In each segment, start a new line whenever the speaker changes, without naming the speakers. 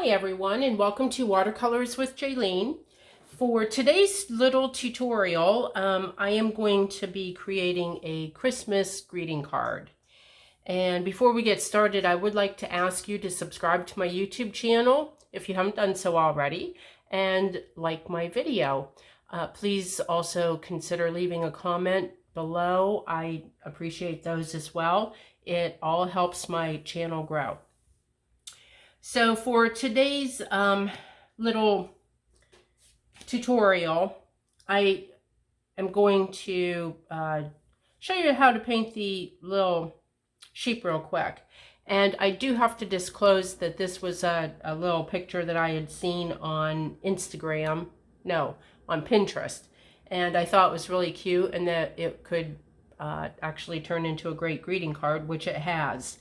Hi everyone, and welcome to Watercolors with Jaylene. For today's little tutorial, I am going to be creating a Christmas greeting card. And before we get started, I would like to ask you to subscribe to my YouTube channel if you haven't done so already, and like my video. Please also consider leaving a comment below. I appreciate those as well. It all helps my channel grow. So for today's little tutorial, I am going to show you how to paint the little sheep real quick. And I do have to disclose that this was a little picture that I had seen on Instagram, no, on Pinterest. And I thought it was really cute and that it could actually turn into a great greeting card, which it has.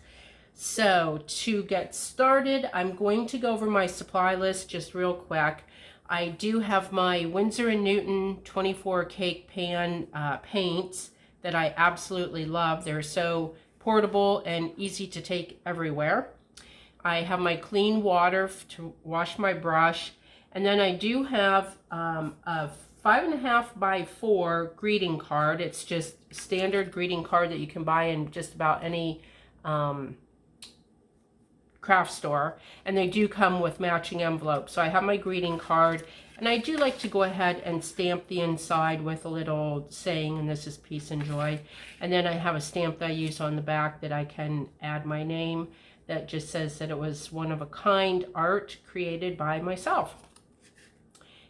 So to get started, I'm going to go over my supply list just real quick. I do have my Winsor & Newton 24 cake pan paints that I absolutely love. They're so portable and easy to take everywhere. I have my clean water to wash my brush. And then I do have a 5.5 by 4 greeting card. It's just standard greeting card that you can buy in just about any craft store, and they do come with matching envelopes. So I have my greeting card, and I do like to go ahead and stamp the inside with a little saying, and this is peace and joy. And then I have a stamp that I use on the back that I can add my name that just says that it was one of a kind art created by myself.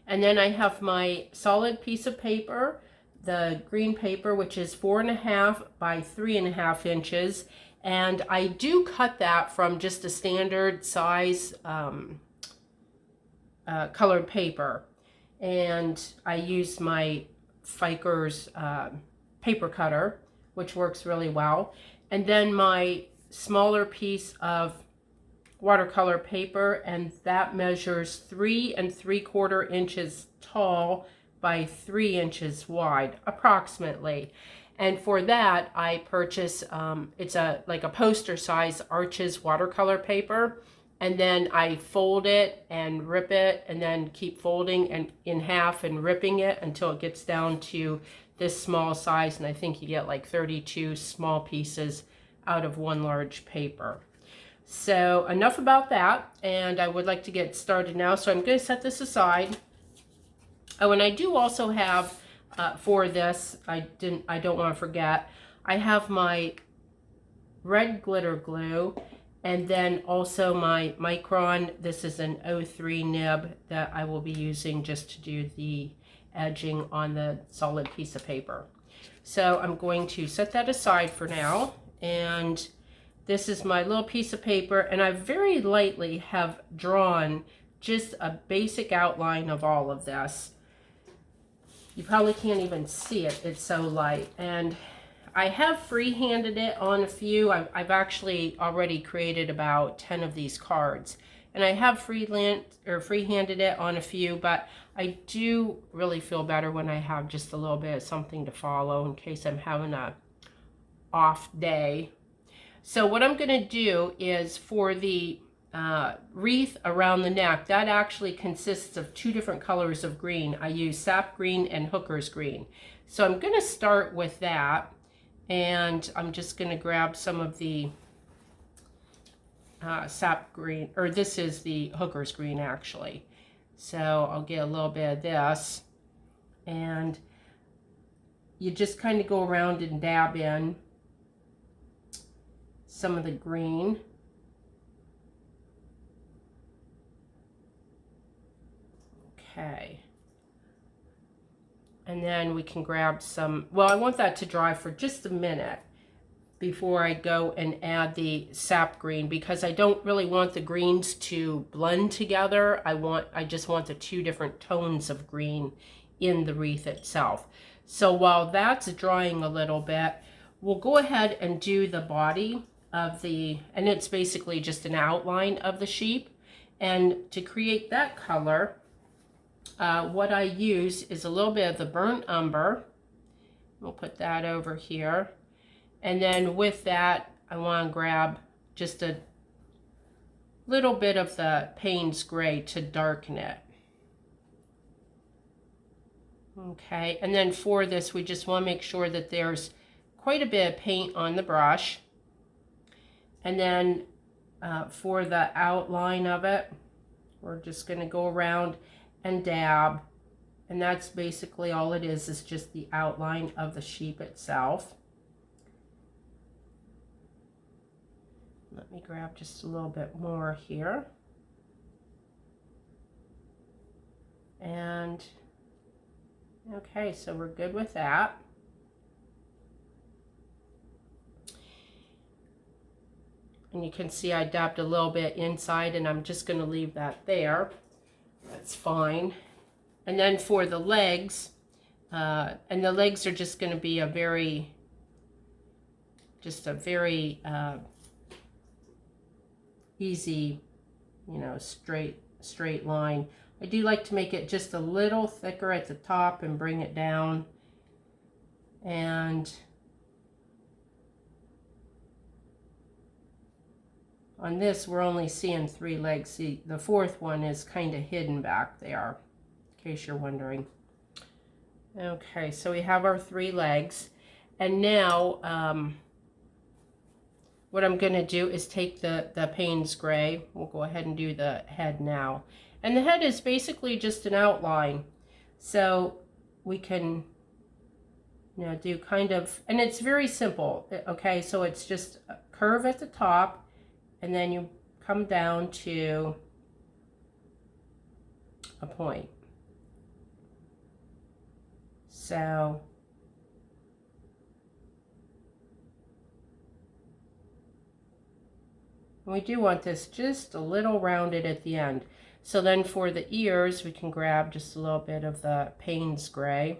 And then I have my solid piece of paper, the green paper, which is 4.5 by 3.5 inches. And I do cut that from just a standard size colored paper. And I use my Fiker's paper cutter, which works really well. And then my smaller piece of watercolor paper, and that measures 3 3/4 inches tall by 3 inches wide, approximately. And for that, I purchase, it's like a poster size Arches watercolor paper. And then I fold it and rip it and then keep folding and in half and ripping it until it gets down to this small size. And I think you get like 32 small pieces out of one large paper. So enough about that. And I would like to get started now. So I'm going to set this aside. Oh, and I do also have for this, I don't want to forget, I have my red glitter glue, and then also my Micron. This is an 03 nib that I will be using just to do the edging on the solid piece of paper. So I'm going to set that aside for now, and this is my little piece of paper, and I very lightly have drawn just a basic outline of all of this. You probably can't even see it, it's so light. And I have free-handed it on a few. I've actually already created about 10 of these cards. And I have free-handed it on a few, but I do really feel better when I have just a little bit of something to follow in case I'm having a off day. So what I'm gonna do is for the wreath around the neck, that actually consists of 2 different colors of green. I use sap green and hooker's green. So I'm going to start with that, and I'm just going to grab some of the sap green, or this is the hooker's green actually. So I'll get a little bit of this, and you just kind of go around and dab in some of the green. Okay, and then we can grab some, well, I want that to dry for just a minute before I go and add the sap green, because I don't really want the greens to blend together. I just want the 2 different tones of green in the wreath itself. So while that's drying a little bit, we'll go ahead and do the body of the, and it's basically just an outline of the sheep. And to create that color, what I use is a little bit of the burnt umber. We'll put that over here. And then with that, I want to grab just a little bit of the Payne's gray to darken it. Okay, and then for this, we just want to make sure that there's quite a bit of paint on the brush. And then for the outline of it, we're just going to go around and dab. And that's basically all it is just the outline of the sheep itself. Let me grab just a little bit more here. And okay, so we're good with that. And you can see I dabbed a little bit inside, and I'm just going to leave that there. That's fine. And then for the legs, and the legs are just going to be a very easy, you know, straight line. I do like to make it just a little thicker at the top and bring it down. And on this, we're only seeing 3 legs. See, the 4th one is kind of hidden back there, in case you're wondering. Okay, so we have our 3 legs. And now, what I'm going to do is take the Payne's gray. We'll go ahead and do the head now. And the head is basically just an outline. So we can, you know, do kind of, and it's very simple. Okay, so it's just a curve at the top, and then you come down to a point. So we do want this just a little rounded at the end. So then for the ears, we can grab just a little bit of the Payne's gray.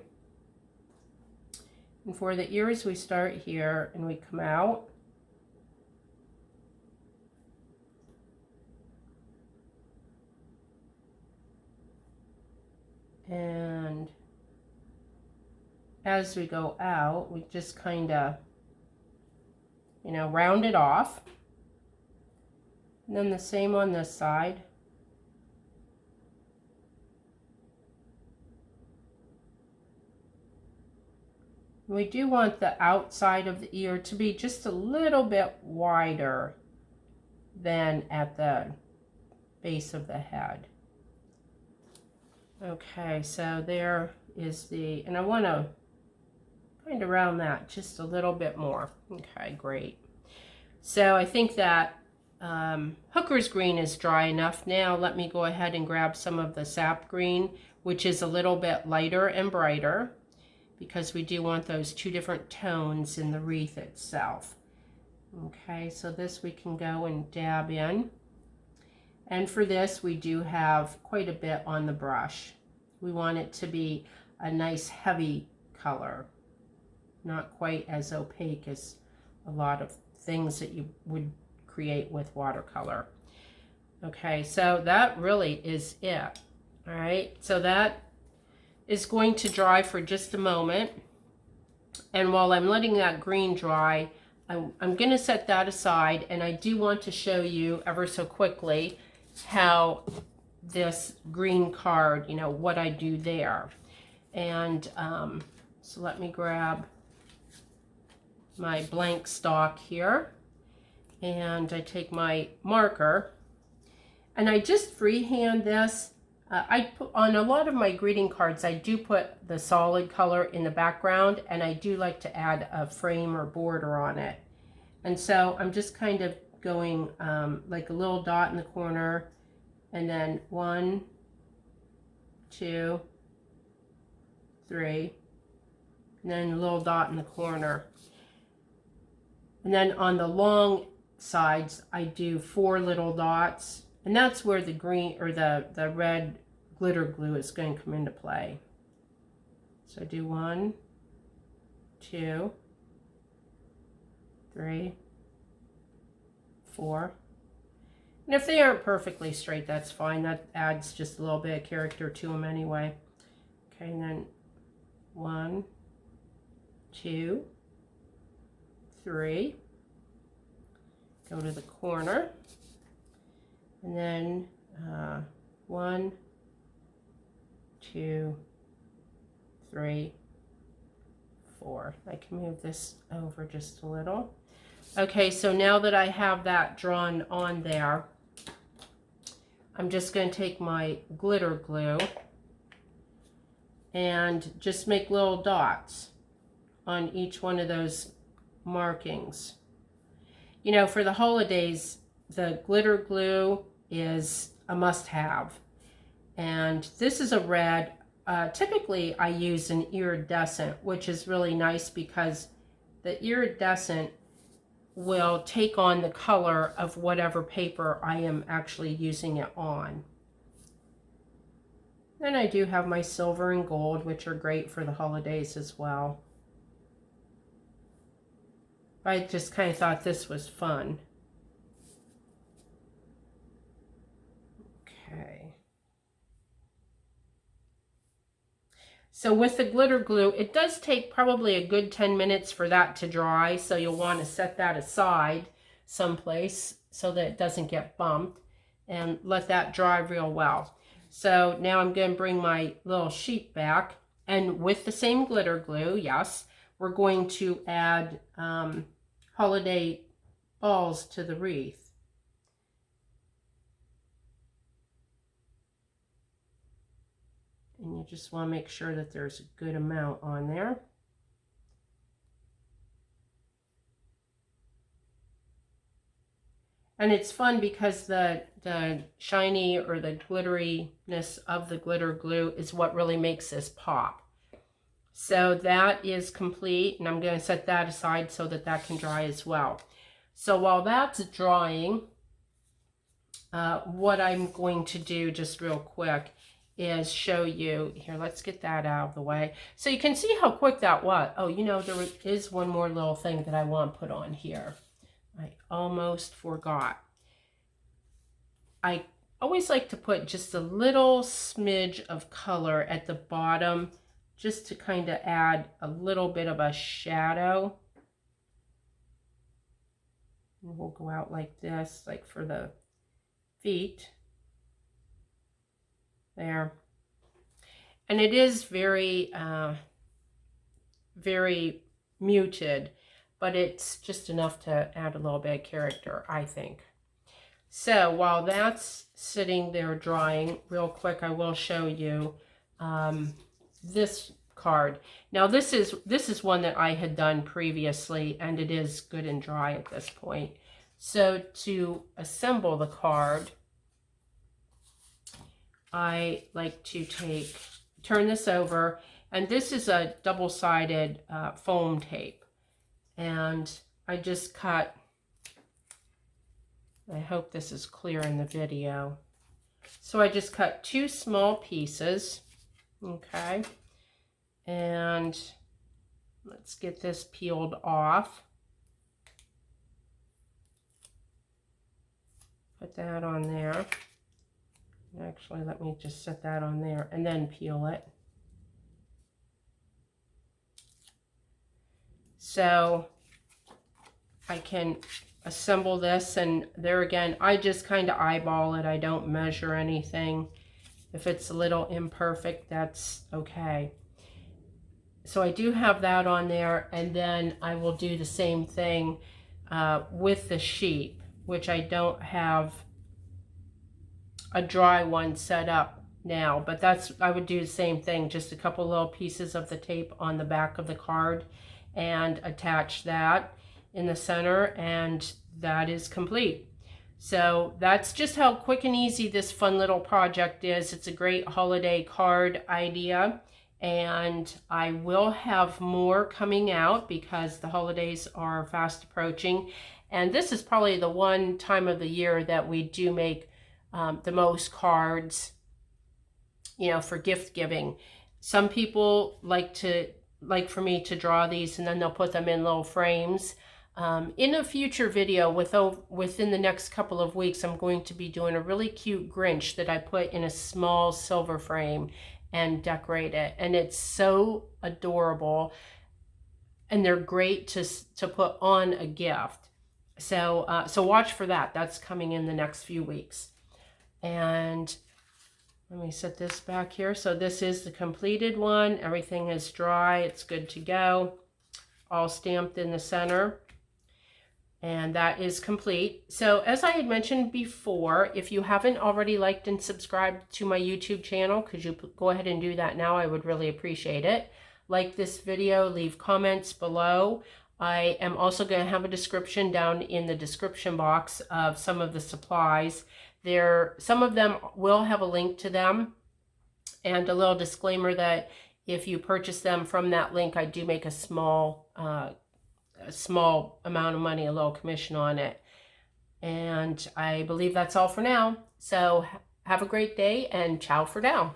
And for the ears, we start here and we come out. And as we go out, we just kind of, you know, round it off. And then the same on this side. We do want the outside of the ear to be just a little bit wider than at the base of the head. Okay, so there is the, and I want to kind of round that just a little bit more. Okay, great. So I think that Hooker's green is dry enough. Now let me go ahead and grab some of the sap green, which is a little bit lighter and brighter, because we do want those 2 different tones in the wreath itself. Okay, so this we can go and dab in. And for this, we do have quite a bit on the brush. We want it to be a nice heavy color, not quite as opaque as a lot of things that you would create with watercolor. Okay, so that really is it. All right, so that is going to dry for just a moment. And while I'm letting that green dry, I'm going to set that aside, and I do want to show you ever so quickly how this green card, you know, what I do there. And so let me grab my blank stock here, and I take my marker, and I just freehand this. I put on a lot of my greeting cards, I do put the solid color in the background, and I do like to add a frame or border on it. And so I'm just kind of going like a little dot in the corner, and then 1, 2, 3, and then a little dot in the corner. And then on the long sides, I do 4 little dots, and that's where the green or the red glitter glue is going to come into play. So I do 1, 2, 3, 4. And if they aren't perfectly straight, that's fine. That adds just a little bit of character to them anyway. Okay, and then 1, 2, 3. Go to the corner. And then 1, 2, 3, 4. I can move this over just a little. Okay, so now that I have that drawn on there, I'm just going to take my glitter glue and just make little dots on each one of those markings. You know, for the holidays, the glitter glue is a must-have. And this is a red. Typically, I use an iridescent, which is really nice because the iridescent will take on the color of whatever paper I am actually using it on. Then I do have my silver and gold, which are great for the holidays as well. I just kind of thought this was fun. Okay. So with the glitter glue, it does take probably a good 10 minutes for that to dry. So you'll want to set that aside someplace so that it doesn't get bumped and let that dry real well. So now I'm going to bring my little sheet back, and with the same glitter glue, yes, we're going to add holiday balls to the wreath. And you just want to make sure that there's a good amount on there. And it's fun because the shiny or the glitteriness of the glitter glue is what really makes this pop. So that is complete, and I'm going to set that aside so that that can dry as well. So while that's drying, what I'm going to do just real quick is show you, here, let's get that out of the way. So you can see how quick that was. Oh, you know, there is one more little thing that I want to put on here. I almost forgot. I always like to put just a little smidge of color at the bottom, just to kind of add a little bit of a shadow. And we'll go out like this, like for the feet. There. And it is very, very muted, but it's just enough to add a little bit of character, I think. So while that's sitting there drying, real quick, I will show you this card. Now this is one that I had done previously, and it is good and dry at this point. So to assemble the card, I like to turn this over, and this is a double-sided foam tape, and I just cut, I hope this is clear in the video, so I just cut 2 small pieces, okay, and let's get this peeled off, put that on there. Actually, let me just set that on there and then peel it. So I can assemble this, and there again, I just kind of eyeball it. I don't measure anything. If it's a little imperfect, that's okay. So I do have that on there, and then I will do the same thing with the sheep, which I don't have a dry one set up now, but I would do the same thing, just a couple little pieces of the tape on the back of the card and attach that in the center, and that is complete. So that's just how quick and easy this fun little project is. It's a great holiday card idea, and I will have more coming out because the holidays are fast approaching, and this is probably the one time of the year that we do make the most cards, you know, for gift giving. Some people like for me to draw these, and then they'll put them in little frames. In a future video within the next couple of weeks, I'm going to be doing a really cute Grinch that I put in a small silver frame and decorate it, and it's so adorable, and they're great to put on a gift. So so watch for that. That's coming in the next few weeks. And let me set this back here. So this is the completed one. Everything is dry. It's good to go. All stamped in the center. And that is complete. So as I had mentioned before, if you haven't already liked and subscribed to my YouTube channel, could you go ahead and do that now? I would really appreciate it. Like this video, leave comments below. I am also going to have a description down in the description box of some of the supplies. Some of them will have a link to them, and a little disclaimer that if you purchase them from that link, I do make a small amount of money, a little commission on it. And I believe that's all for now. So have a great day, and ciao for now.